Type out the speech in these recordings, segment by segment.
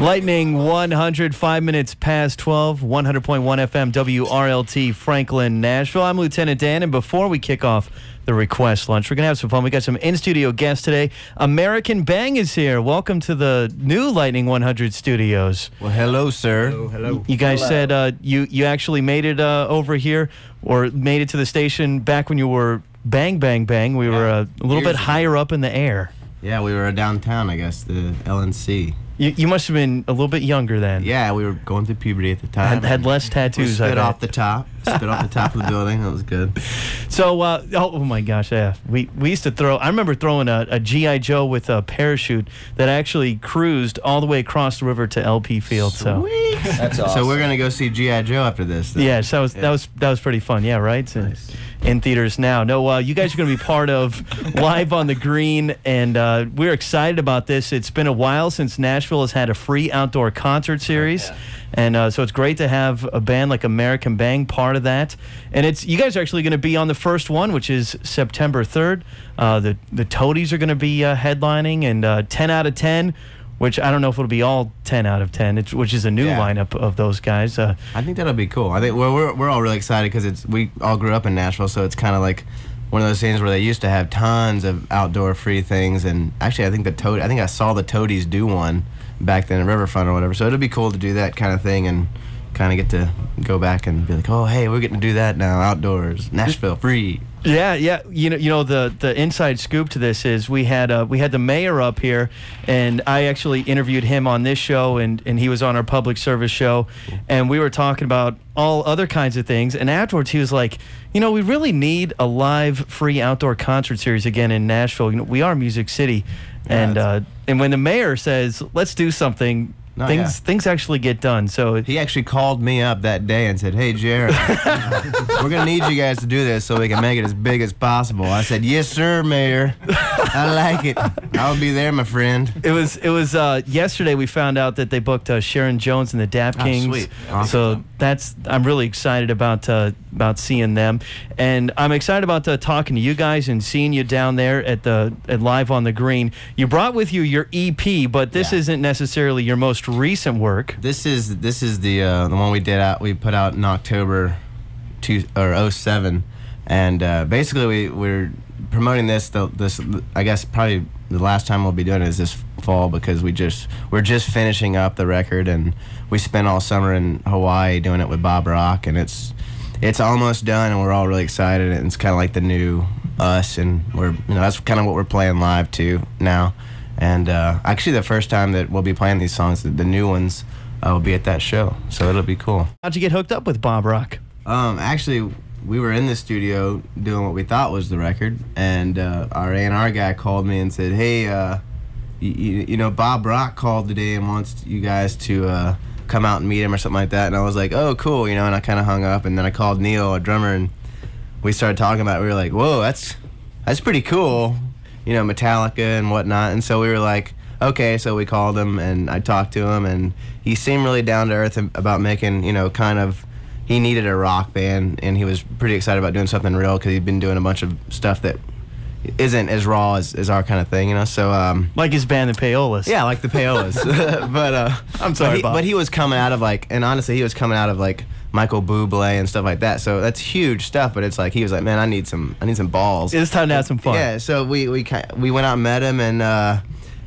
Lightning 100, 5 minutes past 12, 100.1 FM, WRLT, Franklin, Nashville. I'm Lieutenant Dan, and before we kick off the request lunch, we're going to have some fun. We got some in-studio guests today. American Bang is here. Welcome to the new Lightning 100 studios. Well, hello, sir. Hello. You guys said you actually made it over here, or made it to the station back when you were bang, bang, bang. We were a little bit higher up in the air. Yeah, we were downtown, I guess, the LNC. You must have been a little bit younger then. Yeah, we were going through puberty at the time. Had less tattoos. Spit off the top of the building. That was good. So, oh my gosh, yeah. We used to throw, I remember throwing a G.I. Joe with a parachute that actually cruised all the way across the river to LP Field. Sweet. So That's awesome. So we're going to go see G.I. Joe after this. Yes, that was pretty fun. Yeah, right? Nice. In theaters now. No, you guys are going to be part of Live on the Green, and we're excited about this. It's been a while since Nashville has had a free outdoor concert series, and so it's great to have a band like American Bang part of that. And you guys are actually going to be on the first one, which is September 3rd. The Toadies are going to be headlining, and 10 out of 10. Which I don't know if it'll be all 10 out of 10, which is a new lineup of those guys. I think that'll be cool. I think we're all really excited because we all grew up in Nashville, so it's kind of like one of those things where they used to have tons of outdoor free things. And actually, I think I saw the Toadies do one back then in Riverfront or whatever. So it'll be cool to do that kind of thing and kind of get to go back and be like, oh, hey, we're getting to do that now outdoors, Nashville free. Yeah. You know the inside scoop to this is we had the mayor up here, and I actually interviewed him on this show, and he was on our public service show, and we were talking about all other kinds of things. And afterwards, he was like, we really need a live free outdoor concert series again in Nashville. We are Music City, and when the mayor says let's do something. Things actually get done. So he actually called me up that day and said, "Hey, Jared, we're gonna need you guys to do this so we can make it as big as possible." I said, "Yes, sir, Mayor. I like it. I'll be there, my friend." It was yesterday we found out that they booked Sharon Jones and the Dap Kings. Sweet. Awesome. So I'm really excited about seeing them, and I'm excited about talking to you guys and seeing you down there at Live on the Green. You brought with you your EP, but this isn't necessarily your most recent work. This is the one we put out in October 07, and basically we're promoting this. I guess probably the last time we'll be doing it is this fall, because we're just finishing up the record, and we spent all summer in Hawaii doing it with Bob Rock, and it's almost done, and we're all really excited. And it's kind of like the new us, and that's kind of what we're playing live too now. And actually, the first time that we'll be playing these songs, the new ones, will be at that show. So it'll be cool. How'd you get hooked up with Bob Rock? Actually, we were in the studio doing what we thought was the record, and our A&R guy called me and said, "Hey, Bob Rock called today and wants you guys to come out and meet him or something like that." And I was like, "Oh, cool," and I kind of hung up. And then I called Neil, our drummer, and we started talking about it. We were like, "Whoa, that's pretty cool." Metallica and whatnot. And so we were like, okay, so we called him, and I talked to him, and he seemed really down to earth about making, he needed a rock band, and he was pretty excited about doing something real, because he'd been doing a bunch of stuff that isn't as raw as our kind of thing, so like his band, the Payolas. Yeah, like the Payolas. But I'm sorry, Bob. But he was coming out of honestly, he was coming out of Michael Bublé and stuff like that. So that's huge stuff. But it's like he was like, man, I need some balls. It's time to have some fun. Yeah. So we went out and met him, and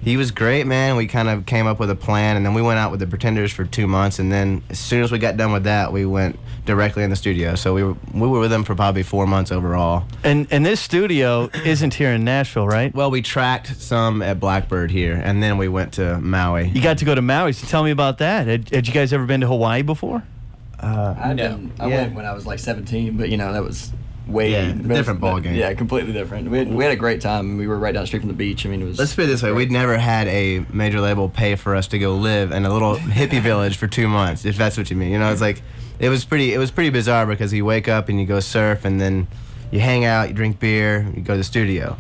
he was great, man. We kind of came up with a plan, and then we went out with the Pretenders for 2 months, and then as soon as we got done with that, we went directly in the studio. So we were with them for probably 4 months overall. And this studio isn't here in Nashville, right? Well, we tracked some at Blackbird here, and then we went to Maui. You got to go to Maui, so tell me about that. Had you guys ever been to Hawaii before? I went when I was like 17, but that was way different ball game. Yeah, completely different. We had a great time. We were right down the street from the beach. I mean, it was. Let's put it this way: we'd never had a major label pay for us to go live in a little hippie village for 2 months, if that's what you mean. It's like it was pretty bizarre, because you wake up and you go surf, and then you hang out, you drink beer, you go to the studio.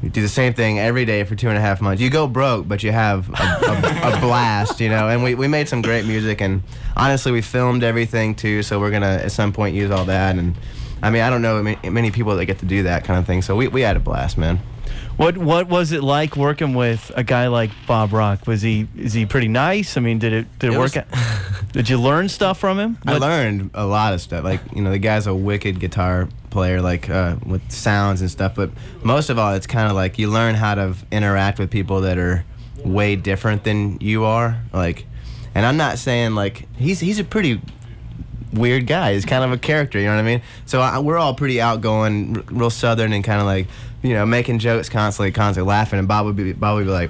You do the same thing every day for 2.5 months. You go broke, but you have a blast, And we made some great music, and honestly, we filmed everything too. So we're gonna at some point use all that. And I mean, I don't know many people that get to do that kind of thing. So we had a blast, man. What was it like working with a guy like Bob Rock? Is he pretty nice? I mean, did it work out? Did you learn stuff from him? I learned a lot of stuff. Like, you know, the guy's a wicked guitar player, like with sounds and stuff. But most of all, it's kind of like you learn how to interact with people that are way different than you are. Like, and I'm not saying like he's a pretty weird guy. He's kind of a character, you know what I mean? So we're all pretty outgoing, real southern, and kind of like, you know, making jokes constantly laughing. And Bob would be like,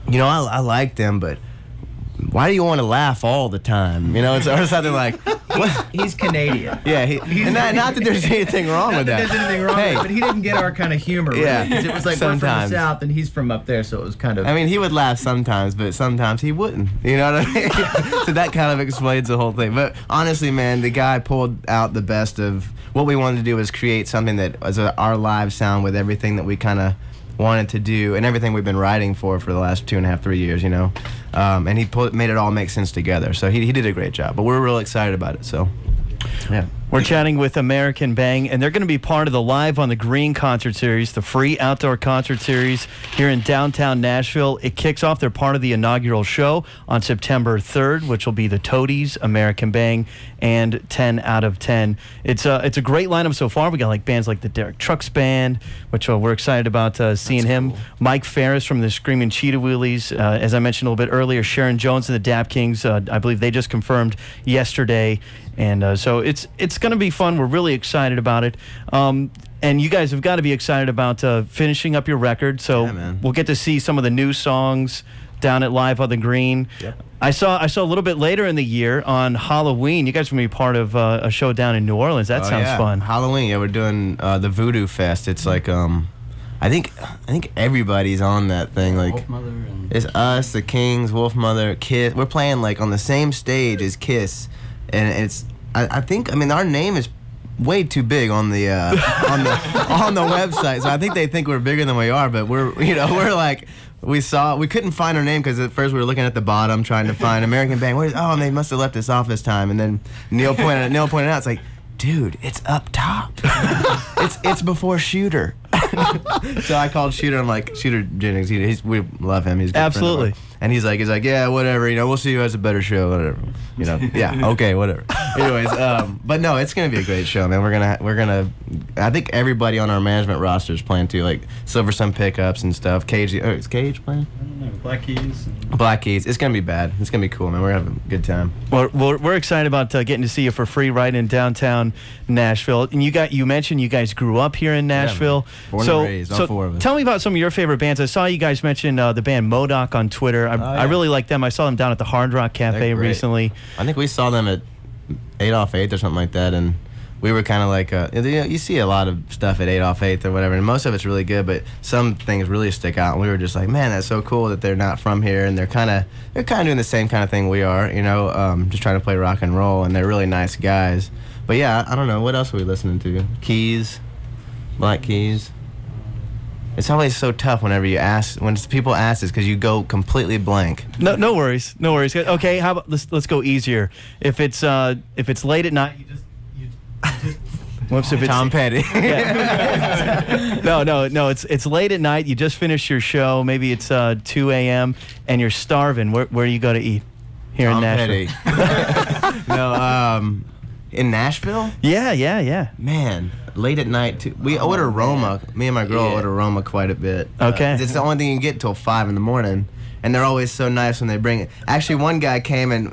you know, I like them, but why do you want to laugh all the time? You know, it's or something like. What? He's Canadian. Yeah, and not that there's anything wrong with that. There's anything wrong with it, but he didn't get our kind of humor. Really, yeah, because it was like we're from the South and he's from up there, so it was kind of. I mean, he would laugh sometimes, but sometimes he wouldn't. You know what I mean? So that kind of explains the whole thing. But honestly, man, the guy pulled out the best of what we wanted to do was create something that was our live sound with everything that we kind of wanted to do and everything we've been writing for the last 2.5, 3 years, you know. And he made it all make sense together. So he did a great job. But we're real excited about it. So, yeah. We're chatting with American Bang, and they're going to be part of the Live on the Green concert series, the free outdoor concert series here in downtown Nashville. It kicks off. They're part of the inaugural show on September 3rd, which will be the Toadies, American Bang, and 10 out of 10. It's a great lineup so far. We got like bands like the Derek Trucks Band, which we're excited about seeing him. Cool. Mike Ferris from the Screaming Cheetah Wheelies. As I mentioned a little bit earlier, Sharon Jones and the Dap Kings. I believe they just confirmed yesterday. And so it's going to be fun. We're really excited about it. And you guys have got to be excited about finishing up your record. So yeah, we'll get to see some of the new songs down at Live on the Green. Yep. I saw a little bit later in the year on Halloween. You guys are going to be part of a show down in New Orleans. That sounds fun. Halloween, yeah, we're doing the Voodoo Fest. It's like I think everybody's on that thing. Like Wolfmother and it's us, the Kings, Wolfmother, Kiss. We're playing like on the same stage as Kiss. And it's, I think, I mean, our name is way too big on the on the website. So I think they think we're bigger than we are. But we're like, we couldn't find our name because at first we were looking at the bottom trying to find American Bang. Oh, and they must have left us off this time. And then Neil pointed out, it's like, dude, it's up top. it's before Shooter. So I called Shooter. I'm like, Shooter Jennings. We love him. He's a good absolutely. friend of ours. And he's like, yeah, whatever. You know, we'll see you as a better show, whatever. You know, yeah, okay, whatever. Anyways, but no, it's gonna be a great show, man. We're gonna. I think everybody on our management roster is playing too, like Silver Sun Pickups and stuff. Cage, is Cage playing? I don't know. Black Keys. Black Keys. It's gonna be bad. It's gonna be cool, man. We're gonna have a good time. Well, we're excited about getting to see you for free right in downtown Nashville. And you mentioned you guys grew up here in Nashville. Yeah, born and raised, all four of us. Tell me about some of your favorite bands. I saw you guys mention the band MODOK on Twitter. I really like them. I saw them down at the Hard Rock Cafe recently. I think we saw them at 8 off 8th or something like that, and we were kind of like, you see a lot of stuff at 8 off 8th or whatever, and most of it's really good, but some things really stick out, and we were just like, man, that's so cool that they're not from here, and they're kind of doing the same kind of thing we are, you know, just trying to play rock and roll, and they're really nice guys. But yeah, I don't know, what else are we listening to? Keys, Black Keys. It's always so tough whenever you ask, when people ask this, because you go completely blank. No worries. Okay, how about let's go easier. If it's late at night, you just whoops, if it's Tom Petty. Yeah. No. It's late at night. You just finished your show. Maybe it's 2 a.m. and you're starving. Where you go to eat? Here Tom in Nashville. Petty. No, in Nashville? Yeah. Man, late at night too. We order Roma. Me and my girl order Roma quite a bit. Okay. It's the only thing you can get till 5 in the morning, and they're always so nice when they bring it. Actually, one guy came and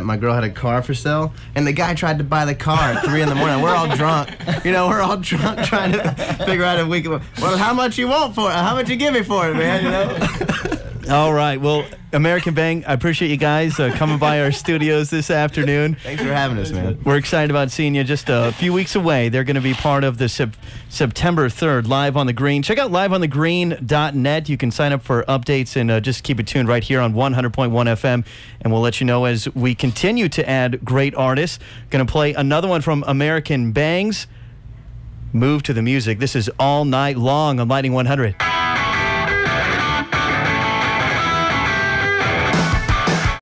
my girl had a car for sale, and the guy tried to buy the car at 3 in the morning. We're all drunk, we're all drunk trying to figure out if we can. Well, how much you want for it? How much you give me for it, man? You know. All right. Well, American Bang, I appreciate you guys coming by our studios this afternoon. Thanks for having us, man. We're excited about seeing you just a few weeks away. They're going to be part of the September 3rd Live on the Green. Check out liveonthegreen.net. You can sign up for updates and just keep it tuned right here on 100.1 FM. And we'll let you know as we continue to add great artists. Going to play another one from American Bangs. Move to the music. This is All Night Long on Lightning 100.